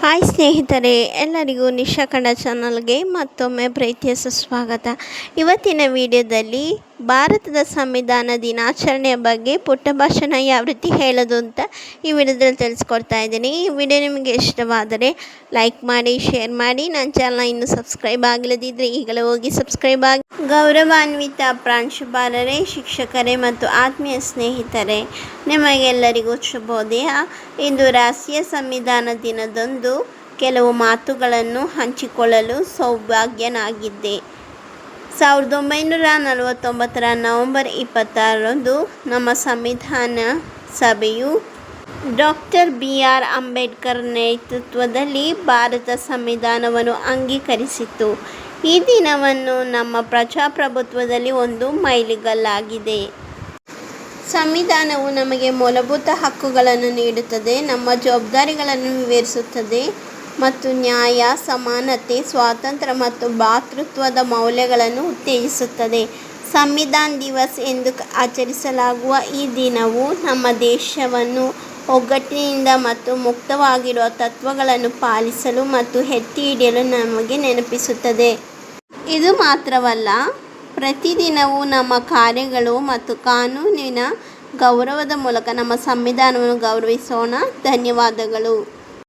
Hi ಸ್ನೇಹಿತರೆ, ಎಲ್ಲರಿಗೂ ನಿಶಾ ಕನ್ನಡ ಚಾನಲ್ಗೆ ಮತ್ತೊಮ್ಮೆ ಪ್ರೀತಿಯ ಸುಸ್ವಾಗತ. ಇವತ್ತಿನ ವಿಡಿಯೋದಲ್ಲಿ ಭಾರತದ ಸಂವಿಧಾನ ದಿನಾಚರಣೆಯ ಬಗ್ಗೆ ಪುಟ್ಟ ಭಾಷಣ ಯಾವ ರೀತಿ ಹೇಳೋದು ಅಂತ ಈ ವಿಡಿಯೋದಲ್ಲಿ ತಿಳಿಸ್ಕೊಡ್ತಾ ಇದ್ದೀನಿ. ಈ ವಿಡಿಯೋ ನಿಮಗೆ ಇಷ್ಟವಾದರೆ ಲೈಕ್ ಮಾಡಿ, ಶೇರ್ ಮಾಡಿ. ನನ್ನ ಚಾನಲ್ನ ಇನ್ನೂ ಸಬ್ಸ್ಕ್ರೈಬ್ ಆಗಲಿದ್ದರೆ ಈಗಲೇ ಹೋಗಿ ಸಬ್ಸ್ಕ್ರೈಬ್ ಆಗಿ. ಗೌರವಾನ್ವಿತ ಪ್ರಾಂಶುಪಾಲರೇ, ಶಿಕ್ಷಕರೇ ಮತ್ತು ಆತ್ಮೀಯ ಸ್ನೇಹಿತರೆ, ನಿಮಗೆಲ್ಲರಿಗೂ ಶುಭೋದಯ. ಇಂದು ರಾಷ್ಟ್ರೀಯ ಸಂವಿಧಾನ ದಿನದಂದು ಕೆಲವು ಮಾತುಗಳನ್ನು ಹಂಚಿಕೊಳ್ಳಲು ಸೌಭಾಗ್ಯನಾಗಿದ್ದೆ. 1949 ನವೆಂಬರ್ 26ರಂದು ನಮ್ಮ ಸಂವಿಧಾನ ಸಭೆಯು ಡಾಕ್ಟರ್ BR ಅಂಬೇಡ್ಕರ್ ನೇತೃತ್ವದಲ್ಲಿ ಭಾರತ ಸಂವಿಧಾನವನ್ನು ಅಂಗೀಕರಿಸಿತು. ಈ ದಿನವನ್ನು ನಮ್ಮ ಪ್ರಜಾಪ್ರಭುತ್ವದಲ್ಲಿ ಒಂದು ಮೈಲಿಗಲ್ಲಾಗಿದೆ. ಸಂವಿಧಾನವು ನಮಗೆ ಮೂಲಭೂತ ಹಕ್ಕುಗಳನ್ನು ನೀಡುತ್ತದೆ, ನಮ್ಮ ಜವಾಬ್ದಾರಿಗಳನ್ನು ವಿವರಿಸುತ್ತದೆ ಮತ್ತು ನ್ಯಾಯ, ಸಮಾನತೆ, ಸ್ವಾತಂತ್ರ್ಯ ಮತ್ತು ಭ್ರಾತೃತ್ವದ ಮೌಲ್ಯಗಳನ್ನು ಉತ್ತೇಜಿಸುತ್ತದೆ. ಸಂವಿಧಾನ್ ದಿವಸ್ ಎಂದು ಆಚರಿಸಲಾಗುವ ಈ ದಿನವು ನಮ್ಮ ದೇಶವನ್ನು ಒಗ್ಗಟ್ಟಿನಿಂದ ಮತ್ತು ಮುಕ್ತವಾಗಿರುವ ತತ್ವಗಳನ್ನು ಪಾಲಿಸಲು ಮತ್ತು ಎತ್ತಿ ಹಿಡಿಯಲು ನಮಗೆ ನೆನಪಿಸುತ್ತದೆ. ಇದು ಮಾತ್ರವಲ್ಲ, ಪ್ರತಿದಿನವೂ ನಮ್ಮ ಕಾರ್ಯಗಳು ಮತ್ತು ಕಾನೂನಿನ ಗೌರವದ ಮೂಲಕ ನಮ್ಮ ಸಂವಿಧಾನವನ್ನು ಗೌರವಿಸೋಣ. ಧನ್ಯವಾದಗಳು.